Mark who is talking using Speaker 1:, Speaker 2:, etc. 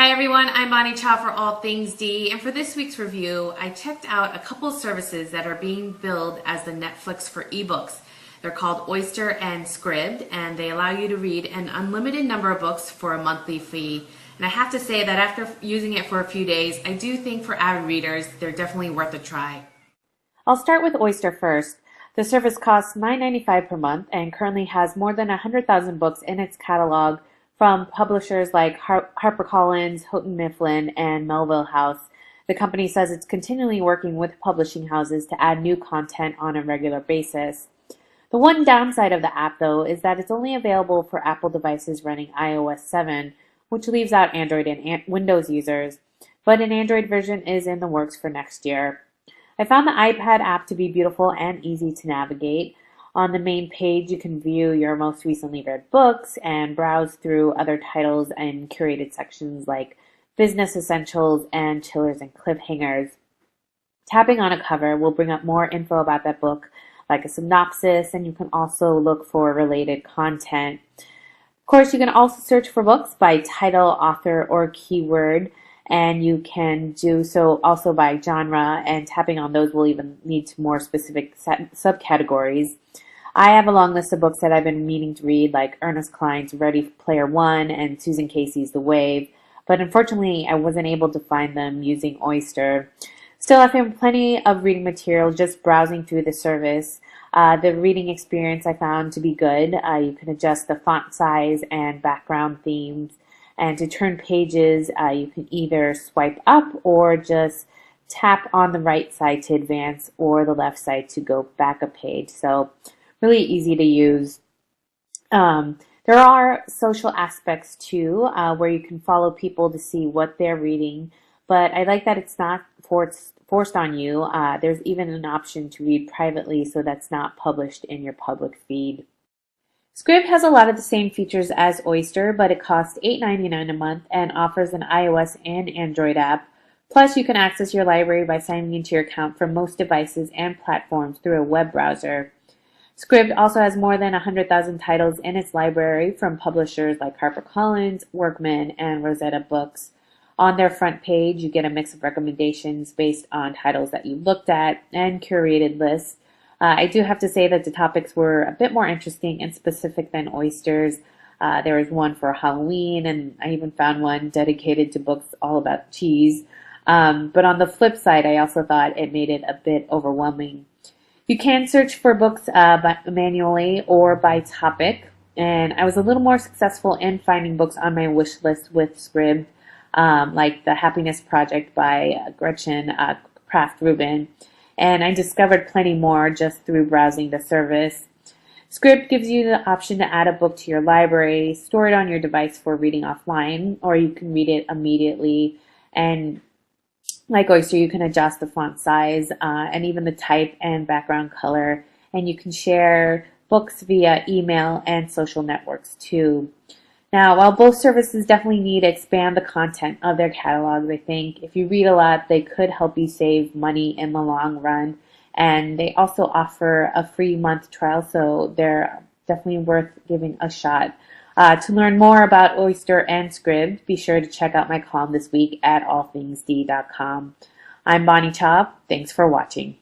Speaker 1: Hi everyone, I'm Bonnie Chow for All Things D, and for this week's review, I checked out a couple of services that are being billed as the Netflix for ebooks. They're called Oyster and Scribd, and they allow you to read an unlimited number of books for a monthly fee. And I have to say that after using it for a few days, I do think for avid readers, they're definitely worth a try.
Speaker 2: I'll start with Oyster first. The service costs $9.95 per month and currently has more than 100,000 books in its catalog from publishers like HarperCollins, Houghton Mifflin, and Melville House. The company says it's continually working with publishing houses to add new content on a regular basis. The one downside of the app, though, is that it's only available for Apple devices running iOS 7, which leaves out Android and Windows users, but an Android version is in the works for next year. I found the iPad app to be beautiful and easy to navigate. On the main page, you can view your most recently read books and browse through other titles in curated sections like Business Essentials and Chillers and Cliffhangers. Tapping on a cover will bring up more info about that book, like a synopsis, and you can also look for related content. Of course, you can also search for books by title, author, or keyword, and you can do so also by genre, and tapping on those will even lead to more specific subcategories. I have a long list of books that I've been meaning to read, like Ernest Cline's Ready Player One and Susan Casey's The Wave, but unfortunately I wasn't able to find them using Oyster. Still, I found plenty of reading material just browsing through the service. The reading experience I found to be good. You can adjust the font size and background themes. And to turn pages, you can either swipe up or just tap on the right side to advance or the left side to go back a page. So really easy to use. There are social aspects too, where you can follow people to see what they're reading, but I like that it's not forced on you. There's even an option to read privately, so that's not published in your public feed. Scribd has a lot of the same features as Oyster, but it costs $8.99 a month and offers an iOS and Android app. Plus, you can access your library by signing into your account from most devices and platforms through a web browser. Scribd also has more than 100,000 titles in its library from publishers like HarperCollins, Workman, and Rosetta Books. On their front page, you get a mix of recommendations based on titles that you looked at and curated lists. I do have to say that the topics were a bit more interesting and specific than Oyster's. There was one for Halloween, and I even found one dedicated to books all about cheese. But on the flip side, I also thought it made it a bit overwhelming. You can search for books manually or by topic, and I was a little more successful in finding books on my wish list with Scribd, like The Happiness Project by Gretchen Kraft-Rubin, and I discovered plenty more just through browsing the service. Scribd gives you the option to add a book to your library, store it on your device for reading offline, or you can read it immediately. And like Oyster, you can adjust the font size and even the type and background color, and you can share books via email and social networks too. Now, while both services definitely need to expand the content of their catalogs, I think if you read a lot, they could help you save money in the long run. And they also offer a free month trial, so they're definitely worth giving a shot. To learn more about Oyster and Scribd, be sure to check out my column this week at allthingsd.com. I'm Bonnie Chow. Thanks for watching.